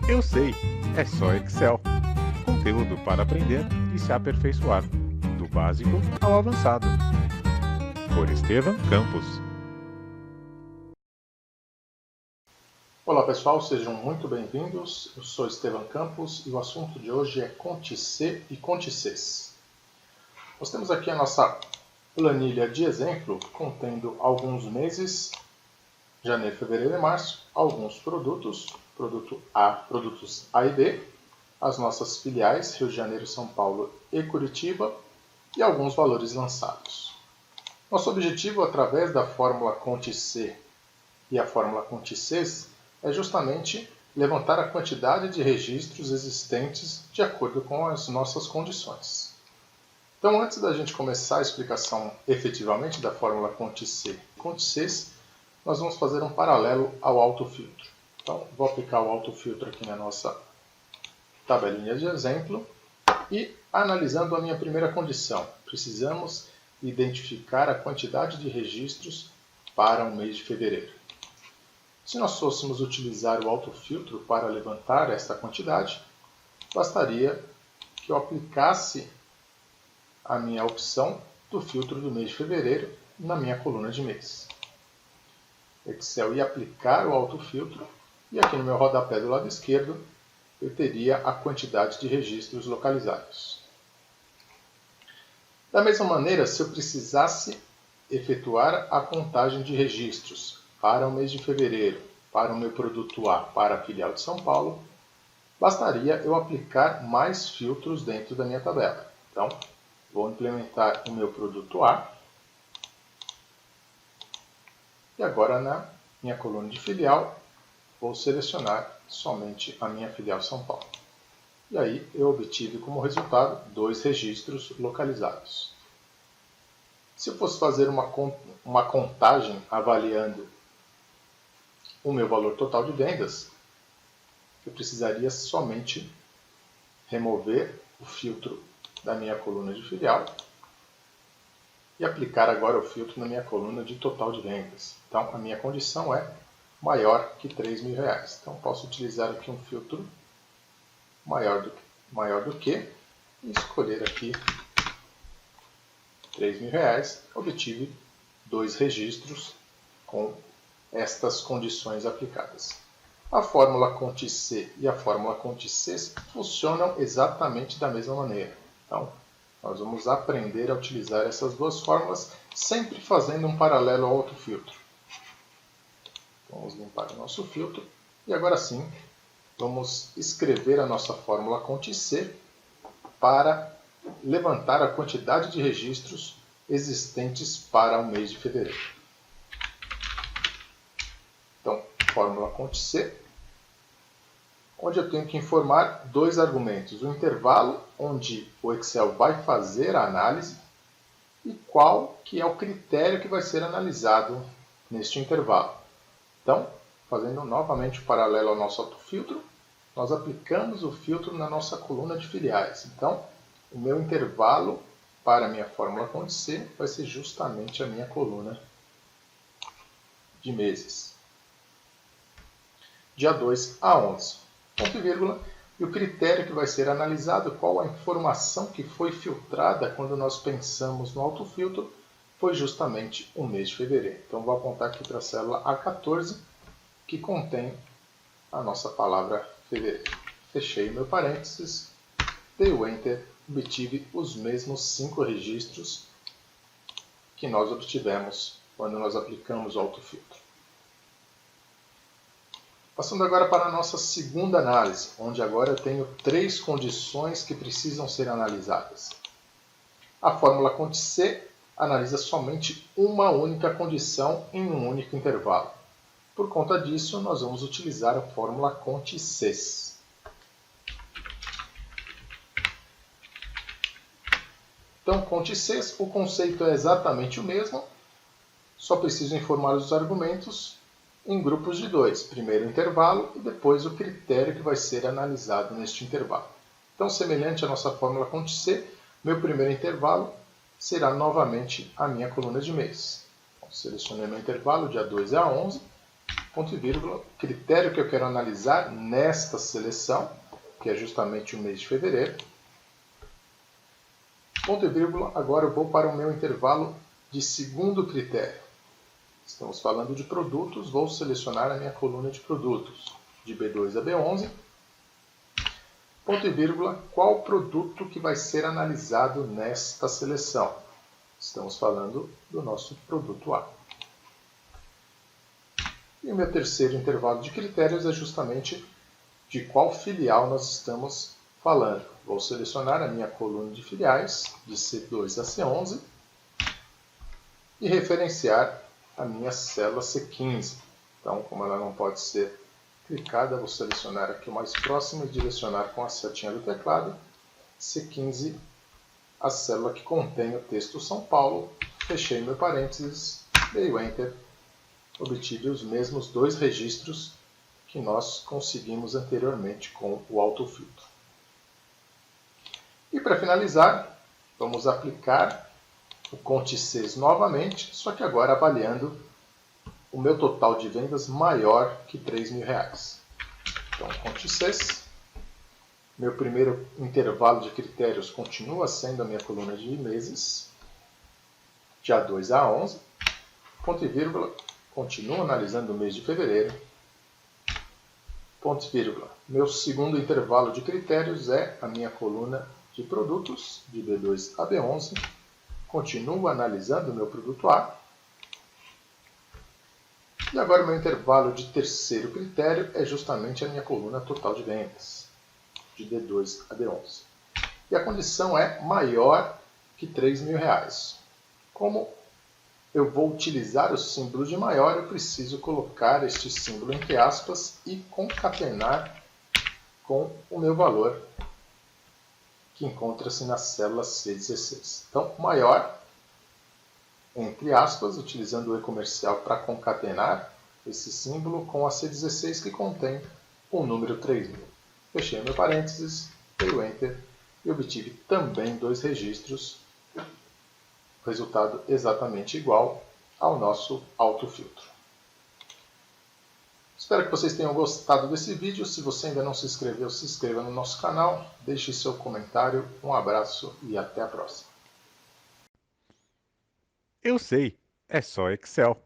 Eu sei, é só Excel. Conteúdo para aprender e se aperfeiçoar, do básico ao avançado. Por Estevam Campos. Olá pessoal, sejam muito bem-vindos. Eu sou Estevam Campos e o assunto de hoje é Conte-C e Conte-Cs. Nós temos aqui a nossa planilha de exemplo contendo alguns meses, janeiro, fevereiro e março, alguns produtos, produtos A e B, as nossas filiais, Rio de Janeiro, São Paulo e Curitiba, e alguns valores lançados. Nosso objetivo, através da fórmula Conte-C e a fórmula Conte-Cs, é justamente levantar a quantidade de registros existentes de acordo com as nossas condições. Então, antes da gente começar a explicação efetivamente da fórmula Conte-C e Conte-Cs, nós vamos fazer um paralelo ao autofiltro. Então, vou aplicar o autofiltro aqui na nossa tabelinha de exemplo e, analisando a minha primeira condição, precisamos identificar a quantidade de registros para o mês de fevereiro. Se nós fôssemos utilizar o autofiltro para levantar esta quantidade, bastaria que eu aplicasse a minha opção do filtro do mês de fevereiro na minha coluna de mês. O Excel ia aplicar o autofiltro e aqui no meu rodapé do lado esquerdo eu teria a quantidade de registros localizados. Da mesma maneira, se eu precisasse efetuar a contagem de registros para o mês de fevereiro, para o meu produto A, para a filial de São Paulo, bastaria eu aplicar mais filtros dentro da minha tabela. Então, vou implementar o meu produto A. E agora, na minha coluna de filial, vou selecionar somente a minha filial São Paulo. E aí eu obtive como resultado 2 registros localizados. Se eu fosse fazer uma contagem avaliando o meu valor total de vendas, eu precisaria somente remover o filtro da minha coluna de filial e aplicar agora o filtro na minha coluna de total de vendas. Então, a minha condição é maior que R$3.000. Então, posso utilizar aqui um filtro maior do que e escolher aqui R$3.000. Obtive 2 registros com estas condições aplicadas. A fórmula Conte-C e a fórmula Conte-Cs funcionam exatamente da mesma maneira. Então, nós vamos aprender a utilizar essas duas fórmulas, sempre fazendo um paralelo ao autofiltro. Vamos limpar o nosso filtro e agora sim vamos escrever a nossa fórmula Conte-C para levantar a quantidade de registros existentes para o mês de fevereiro. Então, fórmula Conte-C, onde eu tenho que informar 2 argumentos. O intervalo onde o Excel vai fazer a análise e qual que é o critério que vai ser analisado neste intervalo. Então, fazendo novamente o paralelo ao nosso autofiltro, nós aplicamos o filtro na nossa coluna de filiais. Então, o meu intervalo para a minha fórmula Conte-C vai ser justamente a minha coluna de meses. Dia 2 a 11. Ponto e vírgula. E o critério que vai ser analisado, qual a informação que foi filtrada quando nós pensamos no autofiltro, foi justamente o mês de fevereiro. Então, vou apontar aqui para a célula A14, que contém a nossa palavra fevereiro. Fechei meu parênteses, dei o Enter, obtive os mesmos 5 registros que nós obtivemos quando nós aplicamos o autofiltro. Passando agora para a nossa segunda análise, onde agora eu tenho 3 condições que precisam ser analisadas. A fórmula Conte-C analisa somente uma única condição em um único intervalo. Por conta disso, nós vamos utilizar a fórmula Conte-Cs. Então, Conte-Cs, o conceito é exatamente o mesmo, só preciso informar os argumentos em grupos de 2. Primeiro o intervalo e depois o critério que vai ser analisado neste intervalo. Então, semelhante à nossa fórmula Conte-C, meu primeiro intervalo será novamente a minha coluna de mês. Então, selecionei meu intervalo, dia 2 a 11, ponto e vírgula, o critério que eu quero analisar nesta seleção, que é justamente o mês de fevereiro, ponto e vírgula, agora eu vou para o meu intervalo de segundo critério. Estamos falando de produtos, vou selecionar a minha coluna de produtos, de B2 a B11, ponto e vírgula, qual produto que vai ser analisado nesta seleção? Estamos falando do nosso produto A. E o meu terceiro intervalo de critérios é justamente de qual filial nós estamos falando. Vou selecionar a minha coluna de filiais, de C2 a C11, e referenciar a minha célula C15. Então, como ela não pode ser clicada, vou selecionar aqui o mais próximo e direcionar com a setinha do teclado, C15, a célula que contém o texto São Paulo, fechei meu parênteses, dei o Enter, obtive os mesmos dois registros que nós conseguimos anteriormente com o autofiltro. E para finalizar, vamos aplicar o Conte-Cs novamente, só que agora avaliando o meu total de vendas maior que R$3.000. Então, Conte-Cs. Meu primeiro intervalo de critérios continua sendo a minha coluna de meses, de A2 a A11, ponto e vírgula, continuo analisando o mês de fevereiro, ponto e vírgula. Meu segundo intervalo de critérios é a minha coluna de produtos, de B2 a B11, continuo analisando o meu produto A. E agora o meu intervalo de terceiro critério é justamente a minha coluna total de vendas, de D2 a D11. E a condição é maior que R$3.000. Como eu vou utilizar o símbolo de maior, eu preciso colocar este símbolo entre aspas e concatenar com o meu valor, que encontra-se na célula C16. Então, maior, entre aspas, utilizando o e-comercial para concatenar esse símbolo com a C16 que contém o número 3.000. Fechei meu parênteses, dei o Enter e obtive também dois registros, resultado exatamente igual ao nosso autofiltro. Espero que vocês tenham gostado desse vídeo. Se você ainda não se inscreveu, se inscreva no nosso canal, deixe seu comentário, um abraço e até a próxima. Eu sei, é só Excel.